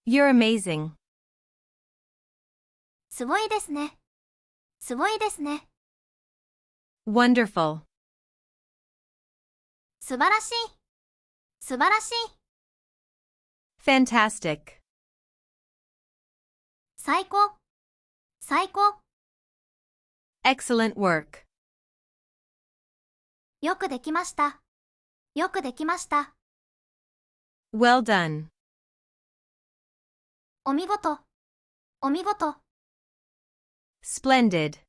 You're amazing. すごいですね。すごいですね。Wonderful. 素晴らしい。素晴らしい。Fantastic. 最高。最高。Excellent work. よくできました。よくできました。Well done. お見事。お見事。Splendid.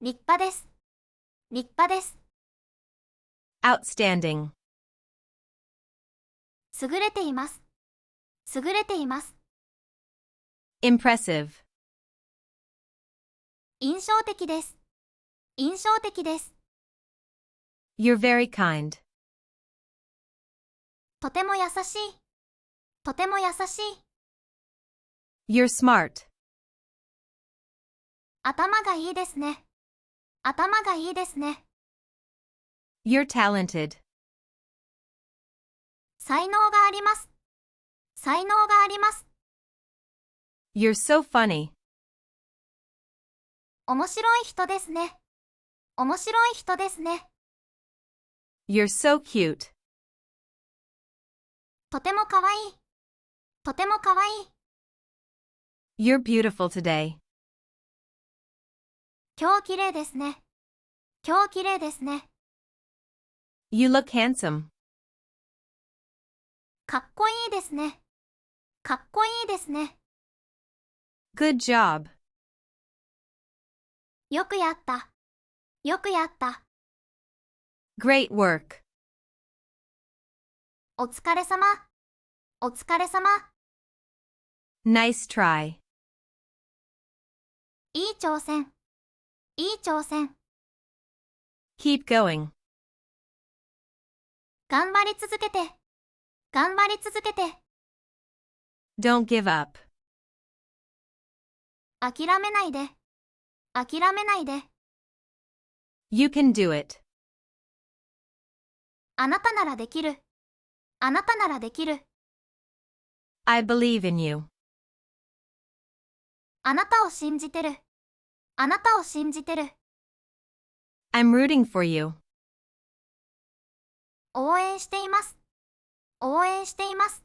立派です。立派です。Outstanding. 優れています。優れています。Impressive. 印象的です。印象的です。You're very kind. とても優しい。とても優しい。You're smart. 頭がいいですね。頭がいいですね。You're talented. 才能があります。才能があります。You're so funny. 面白い人ですね。面白い人ですね。You're so cute. とてもかわいい。とてもかわいい。You're beautiful today. 今日綺麗ですね。今日綺麗ですね。You look handsome. かっこいいですね。かっこいいですね。Good job. よくやった。よくやった。Great work. お疲れ様。お疲れ様。Nice try. いい挑戦。いい挑戦。Keep going. 頑張り続けて。頑張り続けて。Don't give up. 諦めないで。諦めないで。You can do it. あなたならできる。あなたならできる。I believe in you. あなたを信じてる。あなたを信じてる。I'm rooting for you. 応援しています。応援しています。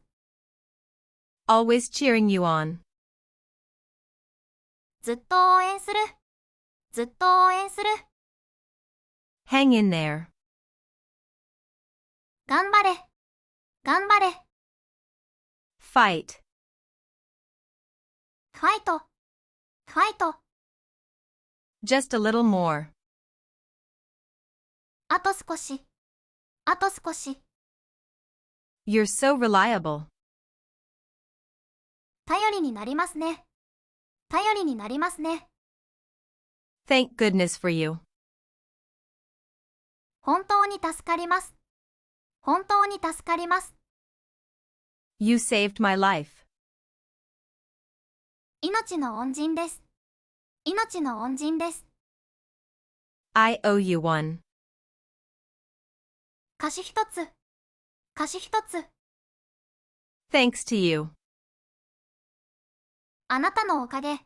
Always cheering you on. ずっと応援する。ずっと応援する。Hang in there. 頑張れ。頑張れ。Fight. ファイト。ファイト。Just a little more. あと少し。あと少し。You're so reliable. 頼りになりますね。頼りになりますね。Thank goodness for you. 本当に助かります。本当に助かります。You saved my life. 命の恩人です。命の恩人です。I owe you one. 貸し一つ。貸し一つ。Thanks to you. あなたのおかげ。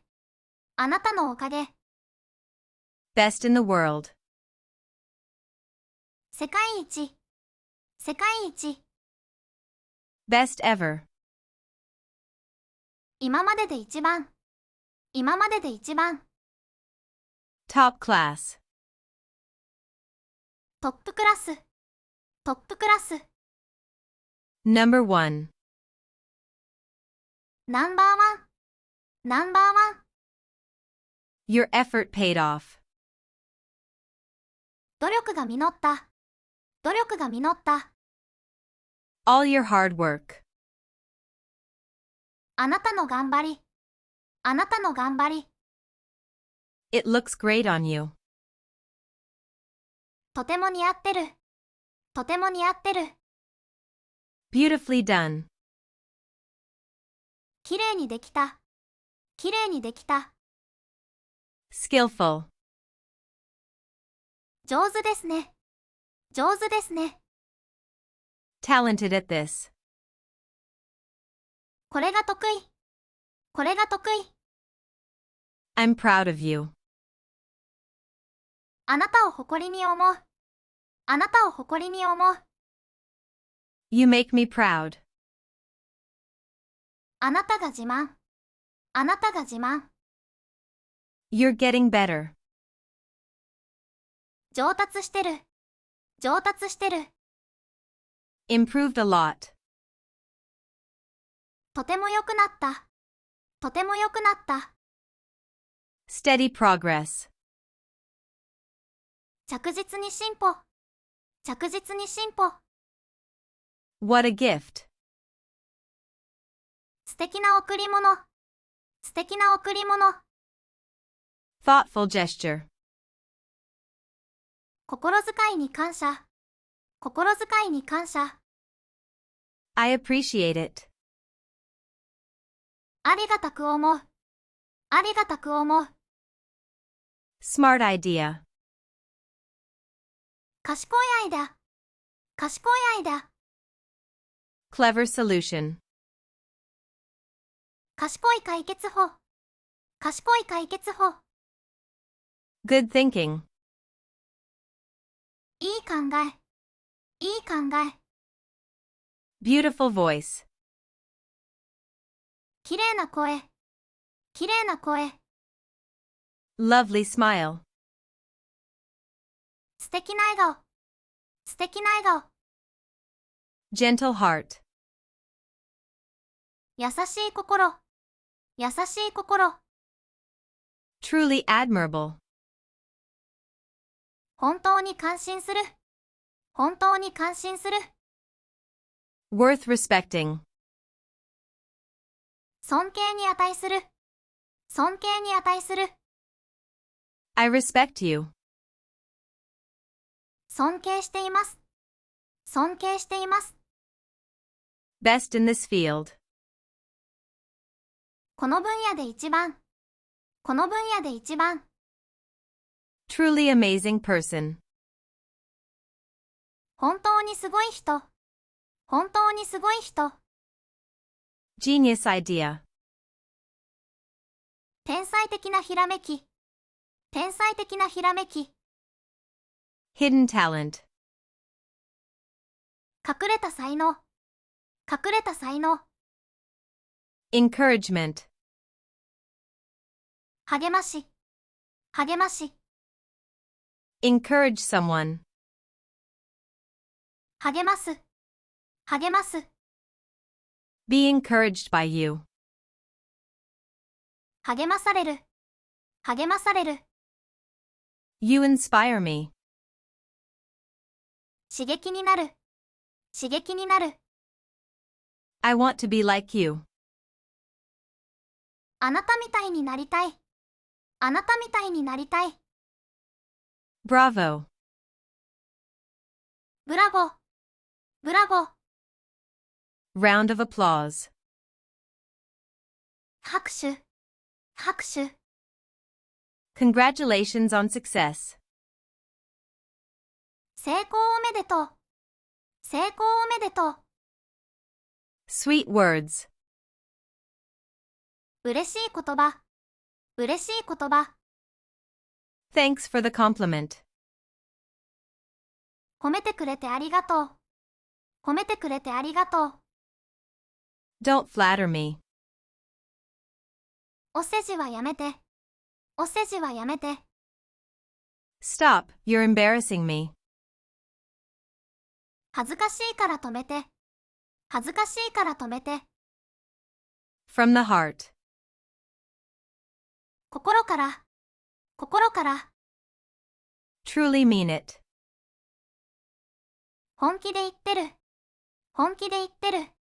あなたのおかげ。Best in the world. 世界一。世界一。Best ever. 今までで一番。今までで一番。Top class. トップクラス。トップクラス。Number one. ナンバーワン。ナンバーワン。Your effort paid off. 努力が実った。努力が実った。All your hard work. あなたの頑張り。あなたの頑張り。It looks great on you. とても似合ってる。とても似合ってる。Beautifully done. きれいにできた。きれいにできた。Skillful. 上手ですね。上手ですね。Talented at this. これが得意。これが得意。I'm proud of you. あなたを誇りに思う。あなたを誇りに思う。You make me proud. あなたが自慢。あなたが自慢。You're getting better. 上達してる。上達してる。Improved a lot. とても良くなった。とても良くなった。Steady progress. 着実に進歩。着実に進歩。What a gift. 素敵な贈り物。素敵な贈り物。Thoughtful gesture. 心遣いに感謝。心遣いに感謝。I appreciate it. ありがたく思う。ありがたく思う。Smart idea. 賢いアイデア。賢いアイデア。Clever solution. 賢い解決法。賢い解決法。Good thinking. いい考え。いい考え。Beautiful voice. きれいな声。きれいな声。Lovely smile. 素敵な笑顔。素敵な笑顔。Gentle heart. 優しい心。優しい心。Truly admirable. 本当に感心する。本当に感心する。Worth respecting. 尊敬に値する。尊敬に値する。I respect you. 尊敬しています。尊敬しています。Best in this field. この分野で一番。この分野で一番。Truly amazing person. 本当にすごい人。本当にすごい人。Genius idea. 天才的なひらめき。天才的なひらめき。Hidden talent. 隠れた才能。隠れた才能。Encouragement. 励まし。励まし。Encourage someone. 励ます。励ます。Be encouraged by you. 励まされる。励まされる。You inspire me. 刺激になる。刺激になる。I want to be like you. あなたみたいになりたい。あなたみたいになりたい。Bravo. ブラボー。ブラボー。Round of applause. 拍手。拍手。Congratulations on success. 成功おめでとう。成功おめでとう。Sweet words. 嬉しい言葉。嬉しい言葉。Thanks for the compliment. 褒めてくれてありがとう。褒めてくれてありがとう。Don't flatter me. お世辞はやめて。お世辞はやめて。Stop, you're embarrassing me. 恥ずかしいから止めて。恥ずかしいから止めて。From the heart. 心から。心から。Truly mean it. 本気で言ってる。本気で言ってる。